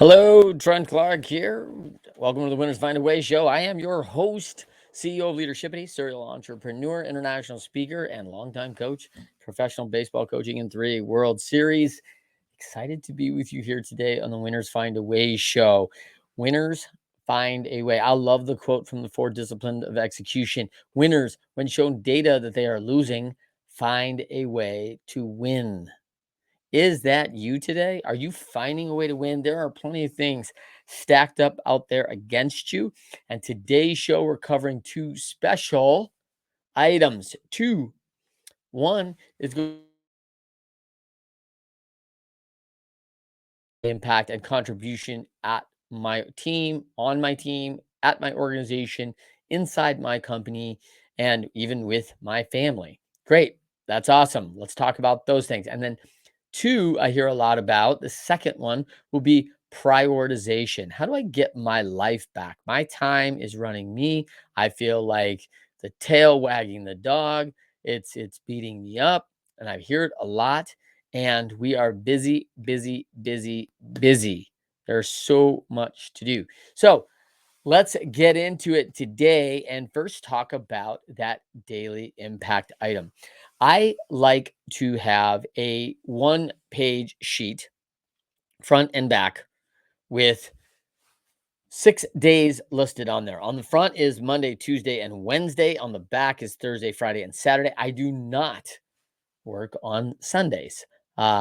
Hello, Trent Clark here. Welcome to the Winners Find a Way show. I am your host, CEO of Leadershipity, serial entrepreneur, international speaker, and longtime coach, professional baseball coaching in 3 World Series. Excited to be with you here today on the Winners Find a Way show. Winners find a way. I love the quote from the 4 Disciplines of Execution. Winners, when shown data that they are losing, find a way to win. Is that you today? Are you finding a way to win? There are plenty of things stacked up out there against you. And today's show, we're covering 2 special items. One is going to impact and contribution at my team, on my team, at my organization, inside my company, and even with my family. Great. That's awesome. Let's talk about those things. And then 2, I hear a lot about. The second one will be prioritization. How do I get my life back? My time is running me. I feel like the tail wagging the dog. It's beating me up, and I hear it a lot. And we are busy, busy, busy, busy. There's so much to do. So let's get into it today and first talk about that daily impact item. I like to have a 1-page sheet, front and back, with 6 days listed on there. On the front is Monday, Tuesday, and Wednesday. On the back is Thursday, Friday, and Saturday. I do not work on Sundays.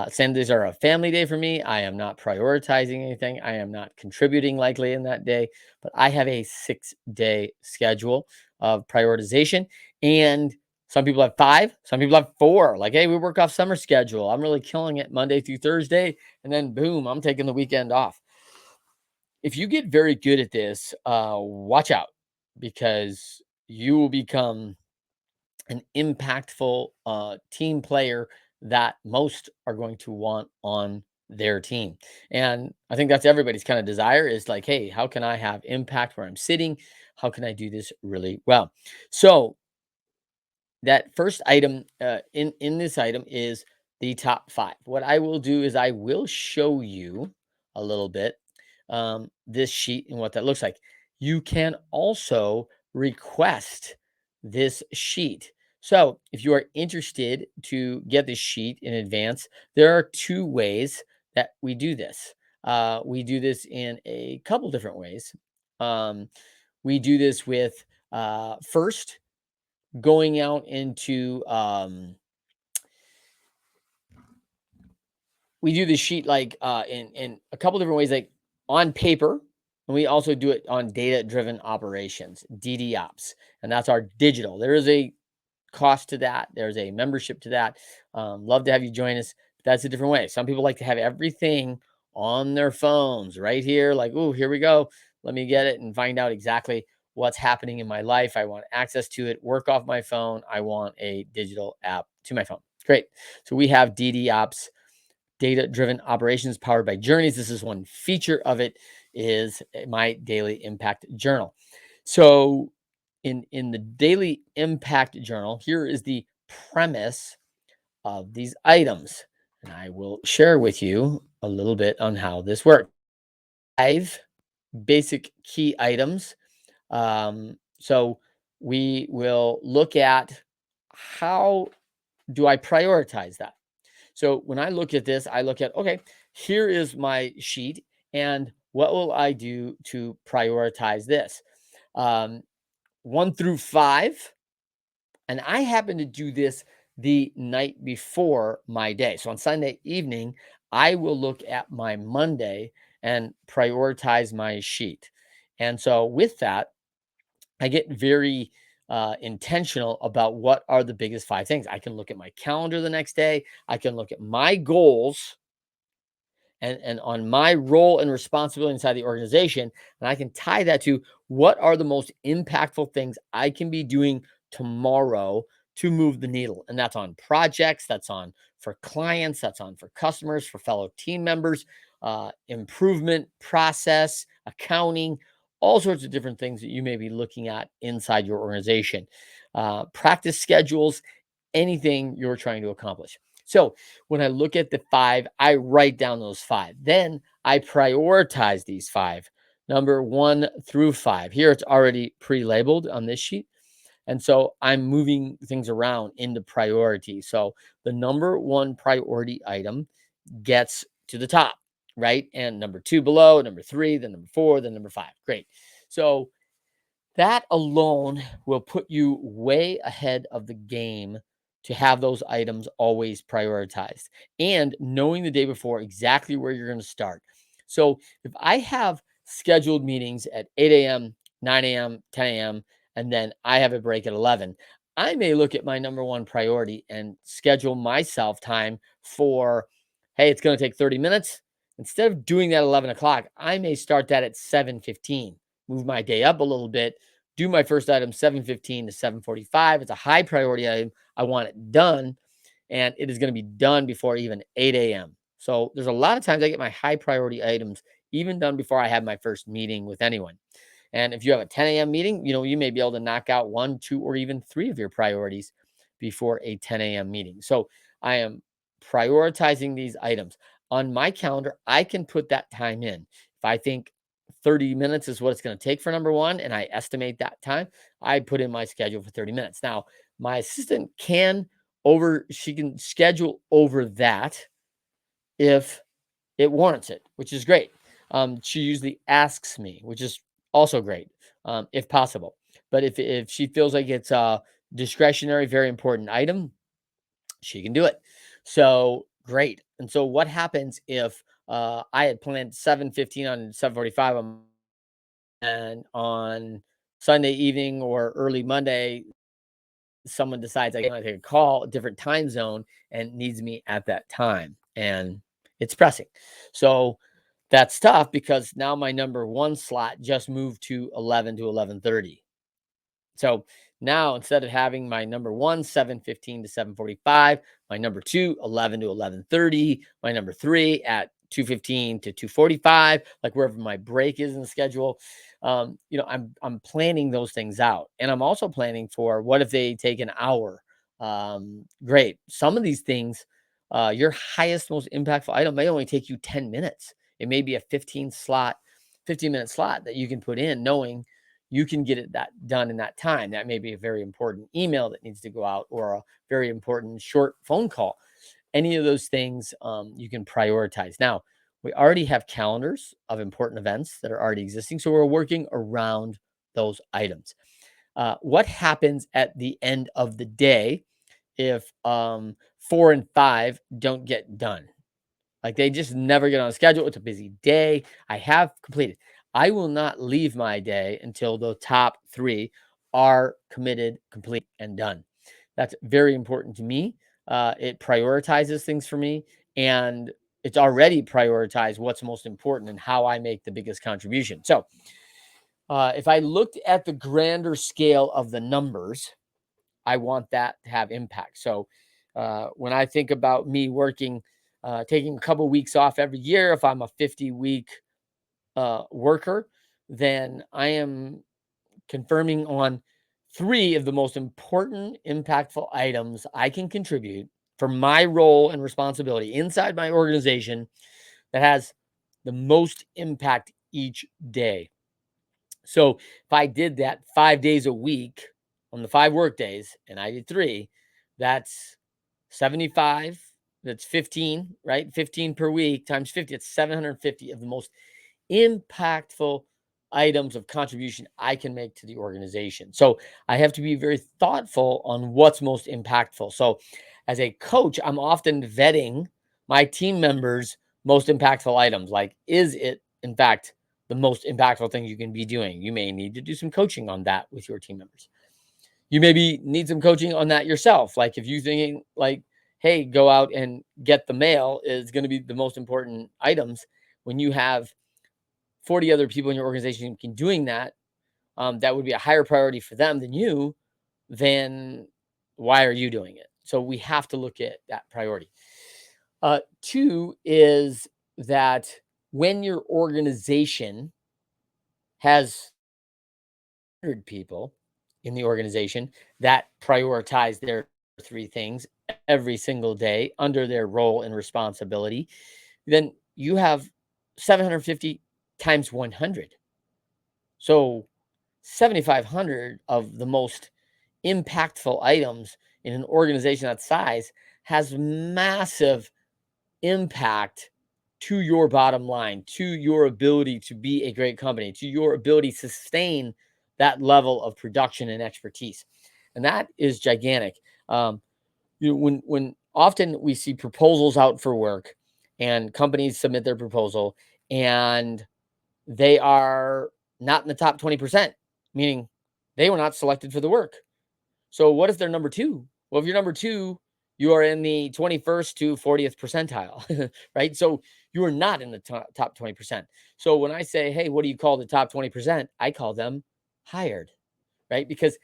Sundays are a family day for me. I am not prioritizing anything. I am not contributing likely in that day, but I have a 6-day schedule of prioritization. And some people have 5, some people have 4. Like, hey, we work off summer schedule. I'm really killing it Monday through Thursday. And then boom, I'm taking the weekend off. If you get very good at this, watch out, because you will become an impactful team player that most are going to want on their team. And I think that's everybody's kind of desire, is like, hey, how can I have impact where I'm sitting? How can I do this really well? So that first item in this item is the top 5. What I will do is I will show you a little bit this sheet and what that looks like. You can also request this sheet. So if you are interested to get this sheet in advance, there are 2 ways that we do this. We do this in a couple different ways. We do this with first going out into we do the sheet like in a couple different ways, like on paper, and we also do it on data driven operations, DDOps, and that's our digital. There is a cost to that. There's a membership to that. Love to have you join us. But that's a different way. Some people like to have everything on their phones right here, like, oh, here we go. Let me get it and find out exactly what's happening in my life. I want access to it, work off my phone. I want a digital app to my phone. Great. So we have DDOps, data driven operations, powered by journeys. This is one feature of it, is my daily impact journal. So in the daily impact journal, here is the premise of these items, and I will share with you a little bit on how this works. 5 basic key items. So we will look at, how do I prioritize that? So when I look at this, I look at, okay, here is my sheet, and what will I do to prioritize this? Um, 1 through 5. And I happen to do this the night before my day. So on Sunday evening, I will look at my Monday and prioritize my sheet. And so with that, I get very intentional about what are the biggest 5 things. I can look at my calendar the next day. I can look at my goals and on my role and responsibility inside the organization. And I can tie that to, what are the most impactful things I can be doing tomorrow to move the needle. And that's on projects, that's on for clients, that's on for customers, for fellow team members, improvement process, accounting, all sorts of different things that you may be looking at inside your organization. Practice schedules, anything you're trying to accomplish. So when I look at the five, I write down those five. Then I prioritize these five, number one through five. Here it's already pre labeled on this sheet. And so I'm moving things around into priority. So the number one priority item gets to the top, right? And number two below, number three, then number four, then number five. Great. So that alone will put you way ahead of the game to have those items always prioritized and knowing the day before exactly where you're going to start. So if I have scheduled meetings at 8 a.m., 9 a.m., 10 a.m., and then I have a break at 11, I may look at my number one priority and schedule myself time for, hey, it's going to take 30 minutes. Instead of doing that at 11 o'clock, I may start that at 7:15, move my day up a little bit, do my first item 7:15 to 7:45. It's a high priority item. I want it done, and it is going to be done before even 8 a.m. So there's a lot of times I get my high priority items even done before I have my first meeting with anyone. And if you have a 10 a.m. meeting, you may be able to knock out one, two, or even three of your priorities before a 10 a.m. meeting. So I am prioritizing these items on my calendar. I can put that time in. If I think 30 minutes is what it's going to take for number one, and I estimate that time, I put in my schedule for 30 minutes. Now, my assistant she can schedule over that if it warrants it, which is great. She usually asks me, which is also great, if possible. But if she feels like it's a discretionary, very important item, she can do it. So great. And so what happens if I had planned 7:15 on 7:45 and on Sunday evening or early Monday, someone decides I want to take a call, a different time zone, and needs me at that time, and it's pressing. So that's tough because now my number one slot just moved to 11 to 11:30. So now instead of having my number one 7:15 to 7:45, my number two 11 to 11:30, my number three at 2:15 to 2:45, like wherever my break is in the schedule. I'm planning those things out, and I'm also planning for what if they take an hour. Great. Some of these things, your highest, most impactful item may only take you 10 minutes. It may be a 15-minute slot that you can put in, knowing you can get it that done in that time. That may be a very important email that needs to go out or a very important short phone call. Any of those things you can prioritize. Now, we already have calendars of important events that are already existing. So we're working around those items. What happens at the end of the day if four and five don't get done? Like they just never get on schedule. It's a busy day. I have completed. I will not leave my day until the top three are committed, complete, and done. That's very important to me. It prioritizes things for me, and it's already prioritized what's most important and how I make the biggest contribution. So, if I looked at the grander scale of the numbers, I want that to have impact. So when I think about me working, taking a couple weeks off every year, if I'm a 50-week worker, then I am confirming on three of the most important, impactful items I can contribute for my role and responsibility inside my organization that has the most impact each day. So if I did that 5 days a week on the 5 work days and I did three, that's 75. That's 15, right? 15 per week times 50. It's 750 of the most impactful items of contribution I can make to the organization. So I have to be very thoughtful on what's most impactful. So as a coach, I'm often vetting my team members' most impactful items. Like, is it in fact the most impactful thing you can be doing? You may need to do some coaching on that with your team members. You maybe need some coaching on that yourself. Like if you thinking like, hey, go out and get the mail is going to be the most important items when you have 40 other people in your organization can doing that, that would be a higher priority for them than you, then why are you doing it? So we have to look at that priority. Two is that when your organization has 100 people in the organization that prioritize their three things every single day under their role and responsibility, then you have 750 times 100. So 7,500 of the most impactful items in an organization that size has massive impact to your bottom line, to your ability to be a great company, to your ability to sustain that level of production and expertise. And that is gigantic. Um, when often we see proposals out for work and companies submit their proposal and they are not in the top 20%, meaning they were not selected for the work. So what if they're number two? Well, if you're number two, you are in the 21st to 40th percentile, right? So you are not in the top 20%. So when I say, hey, what do you call the top 20%? I call them hired, right? Because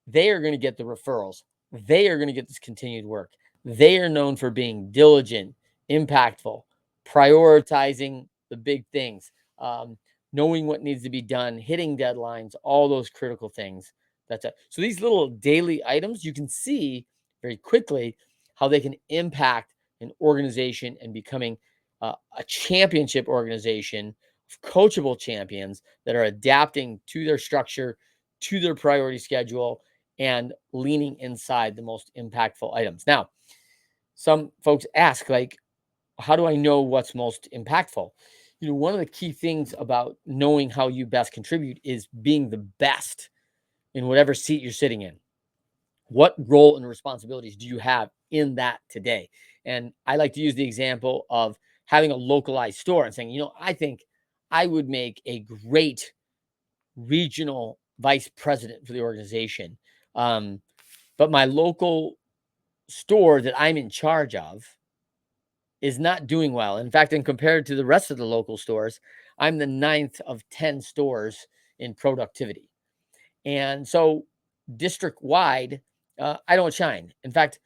they are going to get the referrals. They are going to get this continued work. They are known for being diligent, impactful, prioritizing the big things, um, knowing what needs to be done, hitting deadlines, all those critical things. That's it. So these little daily items, you can see very quickly how they can impact an organization and becoming a championship organization of coachable champions that are adapting to their structure, to their priority schedule, and leaning inside the most impactful items. Now, some folks ask, like, how do I know what's most impactful? One of the key things about knowing how you best contribute is being the best in whatever seat you're sitting in. What role and responsibilities do you have in that today? And I like to use the example of having a localized store and saying, I think I would make a great regional vice president for the organization. Um, but my local store that I'm in charge of is not doing well. In fact, and compared to the rest of the local stores, I'm the ninth of 10 stores in productivity. And so district wide, I don't shine. In fact,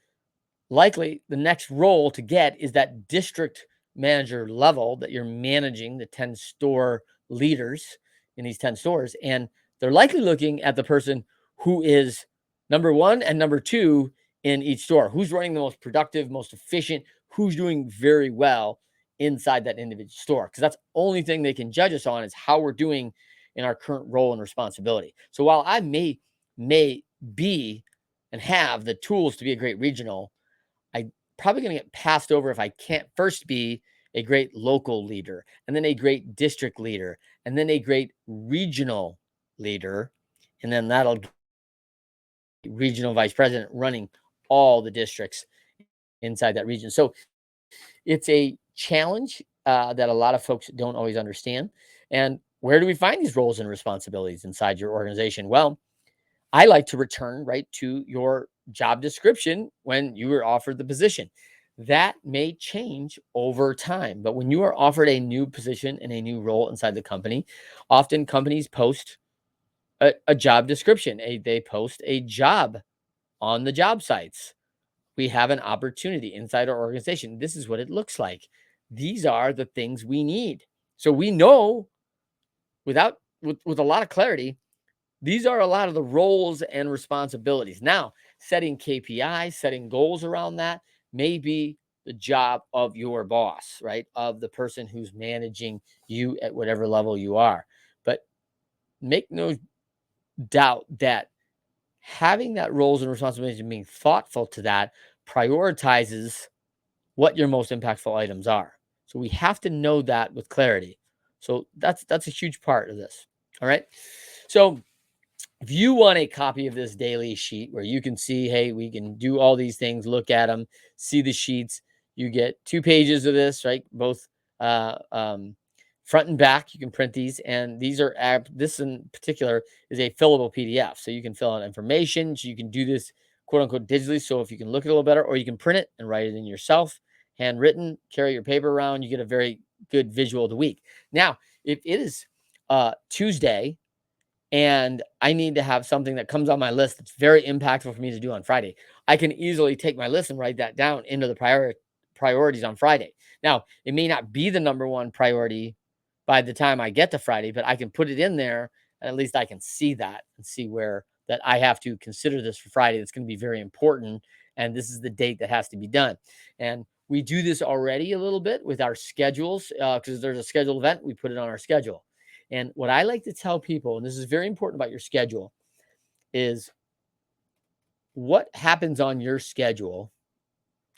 likely the next role to get is that district manager level that you're managing the 10 store leaders in these 10 stores. And they're likely looking at the person who is number one and number two in each store, who's running the most productive, most efficient, who's doing very well inside that individual store. Because that's the only thing they can judge us on is how we're doing in our current role and responsibility. So while I may be and have the tools to be a great regional, I probably going to get passed over if I can't first be a great local leader, and then a great district leader, and then a great regional leader, and then that'll get regional vice president running all the districts inside that region. So it's a challenge that a lot of folks don't always understand. And where do we find these roles and responsibilities inside your organization? Well, I like to return right to your job description when you were offered the position. That may change over time, but when you are offered a new position and a new role inside the company, often companies post a job description. They post a job on the job sites. We have an opportunity inside our organization. This is what it looks like. These are the things we need. So we know with a lot of clarity, these are a lot of the roles and responsibilities. Now, setting KPIs, setting goals around that may be the job of your boss, right? Of the person who's managing you at whatever level you are. But make no doubt that having that roles and responsibilities and being thoughtful to that prioritizes what your most impactful items are. So we have to know that with clarity. So that's a huge part of this. All right. So if you want a copy of this daily sheet where you can see, hey, we can do all these things, look at them, see the sheets, you get 2 pages of this, right? Both uh, um, front and back. You can print these, and these are this in particular is a fillable PDF, so you can fill out information. So you can do this quote unquote digitally. So if you can look at it a little better, or you can print it and write it in yourself, handwritten. Carry your paper around. You get a very good visual of the week. Now, if it is Tuesday and I need to have something that comes on my list that's very impactful for me to do on Friday, I can easily take my list and write that down into the priorities on Friday. Now, it may not be the number one priority by the time I get to Friday, but I can put it in there and at least I can see that and see where that I have to consider this for Friday. That's going to be very important and this is the date that has to be done. And we do this already a little bit with our schedules because there's a scheduled event, we put it on our schedule. And what I like to tell people, and this is very important about your schedule, is what happens on your schedule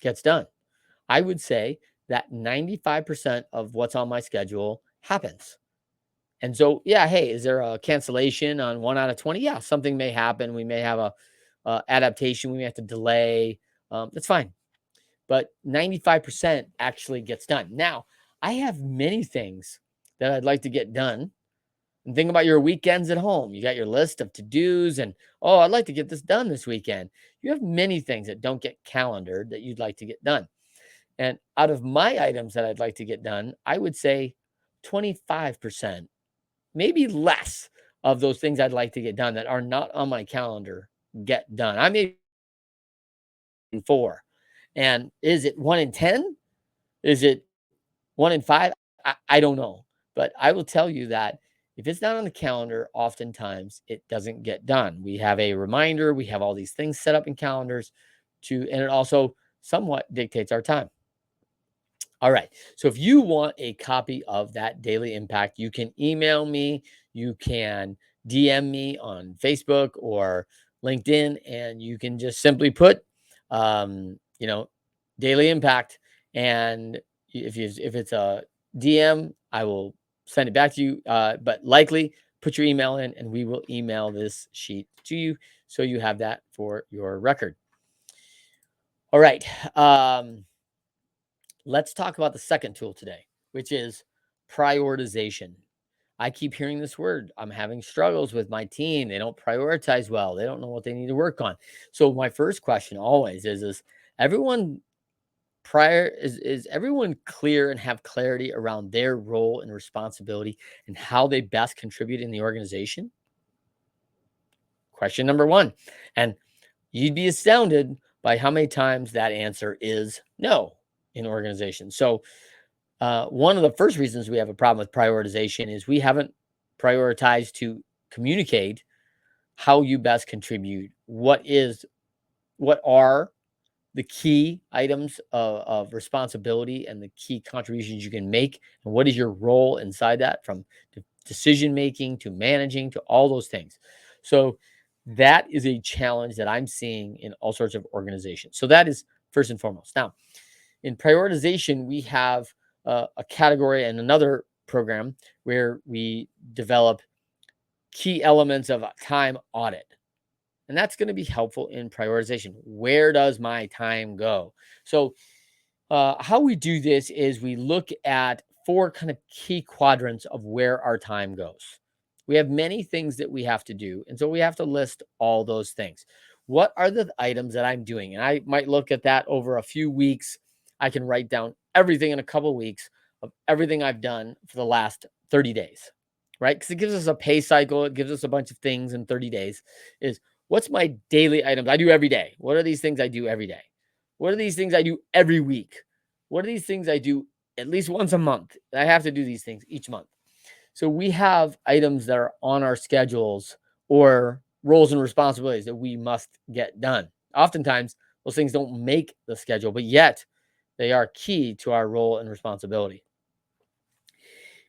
gets done. I would say that 95% of what's on my schedule happens. And so, yeah, hey, is there a cancellation on 1 out of 20? Yeah, something may happen. We may have a adaptation. We may have to delay. That's fine. But 95% actually gets done. Now, I have many things that I'd like to get done. And think about your weekends at home. You got your list of to-dos and, oh, I'd like to get this done this weekend. You have many things that don't get calendared that you'd like to get done. And out of my items that I'd like to get done, I would say 25%, maybe less of those things I'd like to get done that are not on my calendar get done. I may be 4. And is it 1 in 10? Is it 1 in 5? I don't know. But I will tell you that if it's not on the calendar, oftentimes it doesn't get done. We have a reminder, we have all these things set up in calendars and it also somewhat dictates our time. All right. So if you want a copy of that daily impact, you can email me, you can DM me on Facebook or LinkedIn, and you can just simply put, you know, daily impact. And if it's a DM, I will send it back to you. But likely put your email in, and we will email this sheet to you so you have that for your record. All right. Let's talk about the second tool today, which is prioritization. I keep hearing this word. I'm having struggles with my team. They don't prioritize well. They don't know what they need to work on. So my first question always is everyone is everyone clear and have clarity around their role and responsibility and how they best contribute in the organization? Question number 1. And you'd be astounded by how many times that answer is no in organizations. So one of the first reasons we have a problem with prioritization is we haven't prioritized to communicate how you best contribute. What are the key items of responsibility and the key contributions you can make, and what is your role inside that, from decision making to managing to all those things. So that is a challenge that I'm seeing in all sorts of organizations. So that is first and foremost. Now, in prioritization, we have a category and another program where we develop key elements of a time audit. And that's going to be helpful in prioritization. Where does my time go? So, how we do this is we look at 4 kind of key quadrants of where our time goes. We have many things that we have to do. And so we have to list all those things. What are the items that I'm doing? And I might look at that over a few weeks. I can write down everything in a couple of weeks of everything I've done for the last 30 days, right? Because it gives us a pay cycle. It gives us a bunch of things in 30 days. Is what's my daily items I do every day? What are these things I do every day? What are these things I do every week? What are these things I do at least once a month? I have to do these things each month. So we have items that are on our schedules or roles and responsibilities that we must get done. Oftentimes, those things don't make the schedule, but yet they are key to our role and responsibility.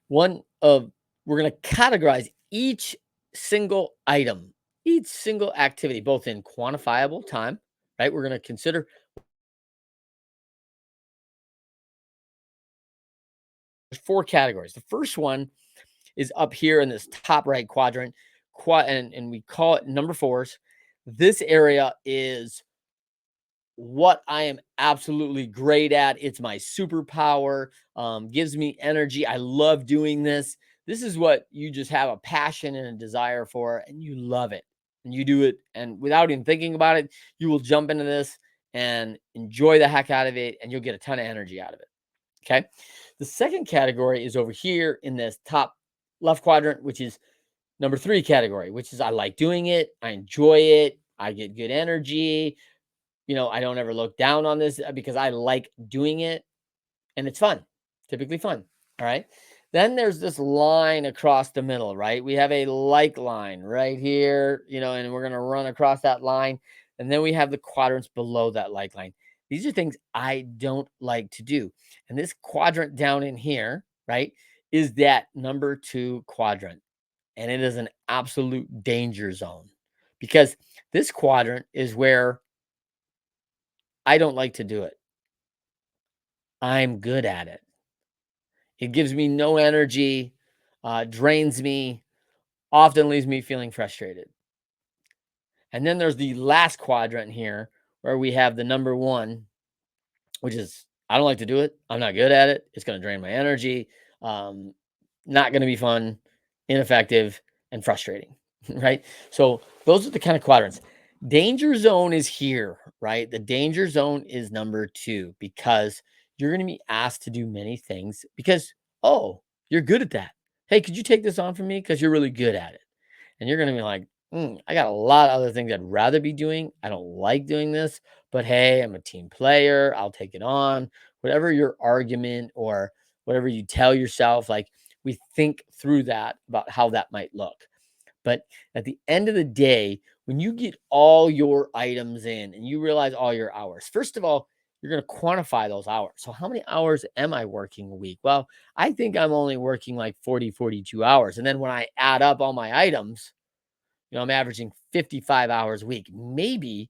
One of We're going to categorize each single item, each single activity, both in quantifiable time, right? We're going to consider there's 4 categories. The first one is up here in this top right quadrant, and we call it number 4s. This area is what I am absolutely great at. It's my superpower, gives me energy. I love doing this. This is what you just have a passion and a desire for, and you love it. And you do it, and without even thinking about it, you will jump into this and enjoy the heck out of it, and you'll get a ton of energy out of it. Okay. The second category is over here in this top left quadrant, which is number 3 category, which is I like doing it. I enjoy it. I get good energy. I don't ever look down on this because I like doing it and it's fun, typically fun. All right. Then there's this line across the middle, right? We have a like line right here, and we're going to run across that line. And then we have the quadrants below that like line. These are things I don't like to do. And this quadrant down in here, right, is that number 2 quadrant. And it is an absolute danger zone because this quadrant is where I don't like to do it. I'm good at it. It gives me no energy, drains me, often leaves me feeling frustrated. And then there's the last quadrant here where we have the number 1, which is I don't like to do it. I'm not good at it. It's going to drain my energy. Um, Not going to be fun, ineffective, and frustrating. Right. So those are the kind of quadrants. Danger zone is here, right? The danger zone is number 2 because you're going to be asked to do many things because, oh, you're good at that. Hey, could you take this on for me? Because you're really good at it. And you're going to be like, I got a lot of other things I'd rather be doing. I don't like doing this, but hey, I'm a team player. I'll take it on. Whatever your argument or whatever you tell yourself, like we think through that about how that might look. But at the end of the day, when you get all your items in and you realize all your hours, first of all, you're going to quantify those hours. So, how many hours am I working a week? Well, I think I'm only working like 40, 42 hours. And then when I add up all my items, I'm averaging 55 hours a week. Maybe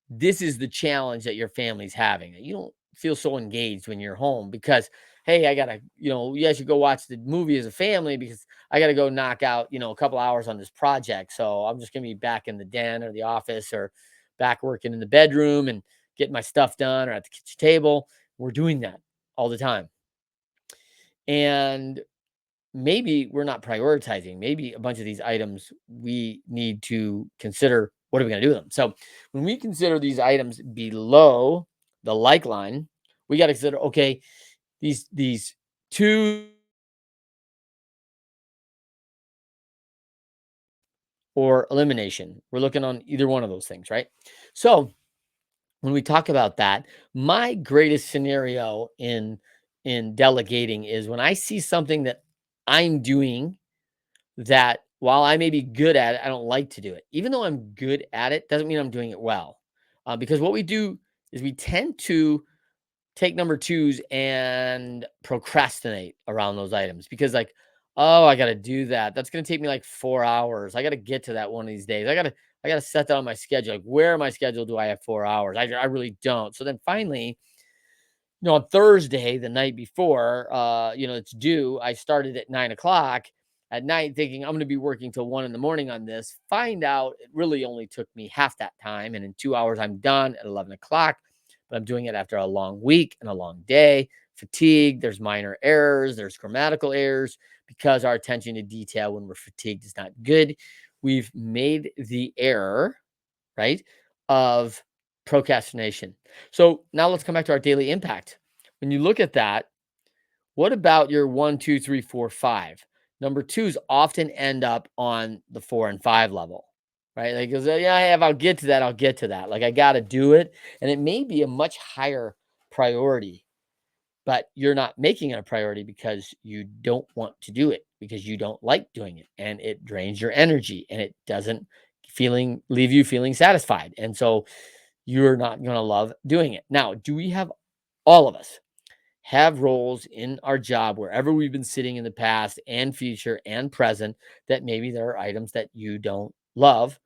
this is the challenge that your family's having. You don't feel so engaged when you're home because, hey, I gotta, you guys should go watch the movie as a family because I gotta go knock out, a couple hours on this project. So I'm just gonna be back in the den or the office or back working in the bedroom and getting my stuff done or at the kitchen table. We're doing that all the time. And maybe we're not prioritizing. Maybe a bunch of these items we need to consider what are we going to do with them. So when we consider these items below the like line, we got to consider okay, these two or elimination. We're looking on either one of those things, right? So when we talk about that, my greatest scenario in delegating is when I see something that I'm doing that while I may be good at it, I don't like to do it. Even though I'm good at it, doesn't mean I'm doing it well. Because what we do is we tend to take number twos and procrastinate around those items because, like, oh, I got to do that. That's going to take me like 4 hours. I got to get to that one of these days. I got to set that on my schedule. Like, where in my schedule do I have 4 hours? I really don't. So then finally, on Thursday, the night before, it's due. I started at 9 o'clock at night thinking I'm going to be working till 1 in the morning on this. Find out it really only took me half that time. And in 2 hours, I'm done at 11 o'clock. But I'm doing it after a long week and a long day. Fatigue, there's minor errors, there's grammatical errors because our attention to detail when we're fatigued is not good. We've made the error, right, of procrastination. So now let's come back to our daily impact. When you look at that, what about your 1, 2, 3, 4, 5? Number twos often end up on the 4 and 5 level, right? Like, goes, yeah, if I'll get to that, I'll get to that. Like, I got to do it. And it may be a much higher priority, but you're not making it a priority because you don't want to do it, because you don't like doing it. And it drains your energy and it doesn't leave you feeling satisfied. And so you're not going to love doing it. Now, do we have all of us have roles in our job wherever we've been sitting in the past and future and present that maybe there are items that you don't love,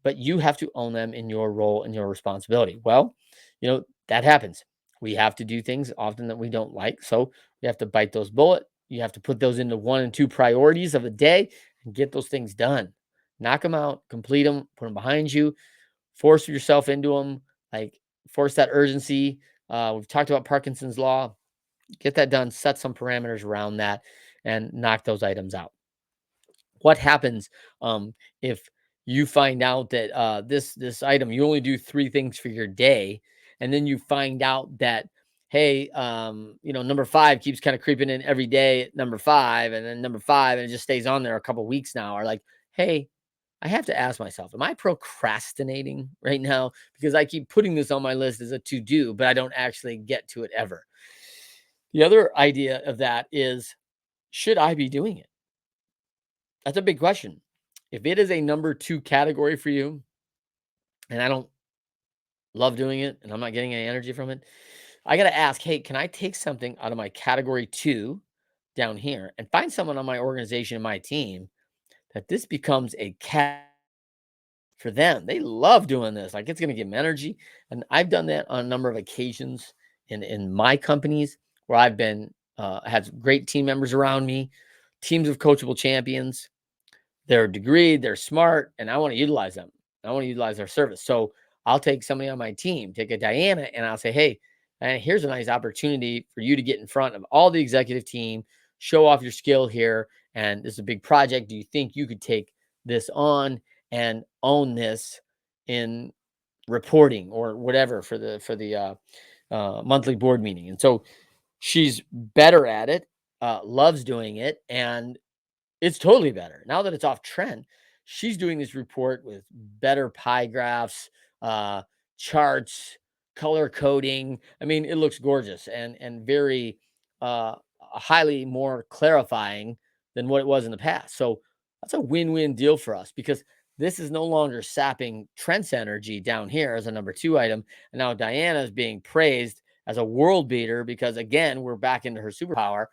but you have to own them in your role and your responsibility? Well, that happens. We have to do things often that we don't like. So we have to bite those bullet. You have to put those into 1 and 2 priorities of a day and get those things done. Knock them out, complete them, put them behind you, force yourself into them, like force that urgency. We've talked about Parkinson's law. Get that done, set some parameters around that, and knock those items out. What happens if you find out that this item you only do 3 things for your day, and then you find out that hey, number 5 keeps kind of creeping in every day at number 5, and then number 5, and it just stays on there a couple weeks now. Or like, hey, I have to ask myself, am I procrastinating right now? Because I keep putting this on my list as a to do, but I don't actually get to it ever. The other idea of that is, should I be doing it? That's a big question. If it is a number 2 category for you, and I don't love doing it and I'm not getting any energy from it, I got to ask, hey, can I take something out of my category 2 down here and find someone on my organization and my team that this becomes a cat for them? They love doing this. Like, it's going to give them energy. And I've done that on a number of occasions in my companies where I've been had great team members around me, teams of coachable champions. They're degreed, they're smart, and I want to utilize them. I want to utilize their service. So I'll take somebody on my team, take a Diana, and I'll say, hey, here's a nice opportunity for you to get in front of all the executive team, show off your skill here. And this is a big project. Do you think you could take this on and own this in reporting or whatever for the monthly board meeting? And so she's better at it, loves doing it, and it's totally better. Now that it's off trend, she's doing this report with better pie graphs, uh, charts, color coding. I mean, it looks gorgeous and very highly more clarifying than what it was in the past. So that's a win-win deal for us because this is no longer sapping Trent's energy down here as a number 2 item. And now Diana is being praised as a world beater because again, we're back into her superpower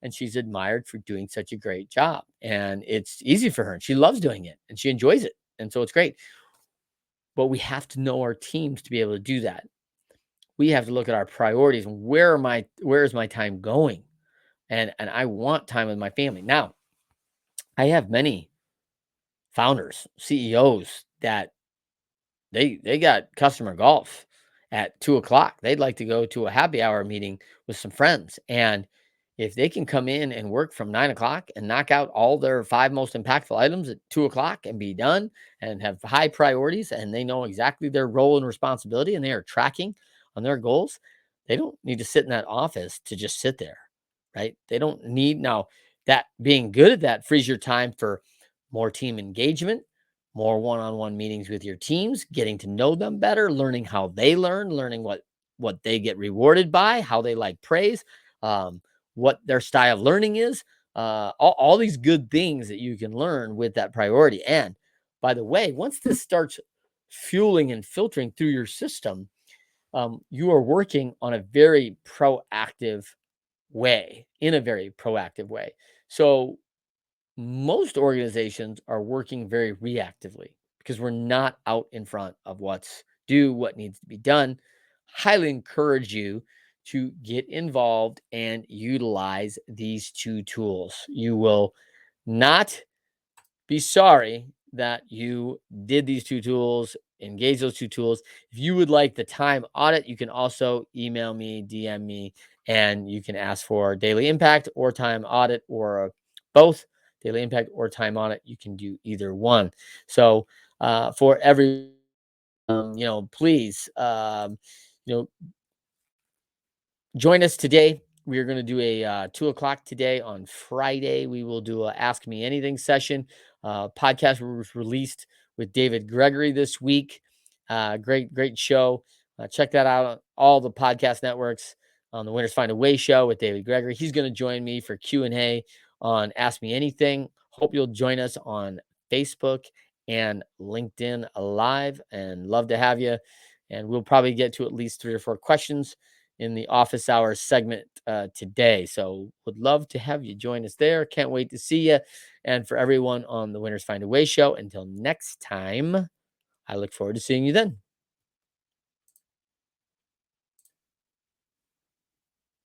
and she's admired for doing such a great job. And it's easy for her and she loves doing it and she enjoys it. And so it's great. But we have to know our teams to be able to do that. We have to look at our priorities and where is my time going? And I want time with my family. Now, I have many founders, CEOs that they got customer golf at 2 o'clock. They'd like to go to a happy hour meeting with some friends. And if they can come in and work from 9 o'clock and knock out all their 5 most impactful items at 2 o'clock and be done and have high priorities and they know exactly their role and responsibility and they are tracking on their goals, they don't need to sit in that office to just sit there, right? They don't need now that being good at that frees your time for more team engagement, more one-on-one meetings with your teams, getting to know them better, learning how they learn, learning what they get rewarded by, how they like praise, um, what their style of learning is, all these good things that you can learn with that priority. And by the way, once this starts fueling and filtering through your system, you are working on a very proactive way, in a very proactive way. So most organizations are working very reactively because we're not out in front of what needs to be done. Highly encourage you to get involved and utilize these 2 tools. You will not be sorry that you did these 2 tools, engage those 2 tools. If you would like the time audit, you can also email me, DM me, and you can ask for daily impact or time audit or both daily impact or time audit. You can do either one. So for every, please, you know, join us today. We are going to do a 2 o'clock today on Friday. We will do a Ask Me Anything session. Podcast was released with David Gregory this week. Great show. Check that out on all the podcast networks on the Winners Find a Way show with David Gregory. He's going to join me for Q&A on Ask Me Anything. Hope you'll join us on Facebook and LinkedIn Live and love to have you. And we'll probably get to at least 3 or 4 questions in the office hours segment today. So would love to have you join us there. Can't wait to see you. And for everyone on the Winners Find a Way show, until next time, I look forward to seeing you then.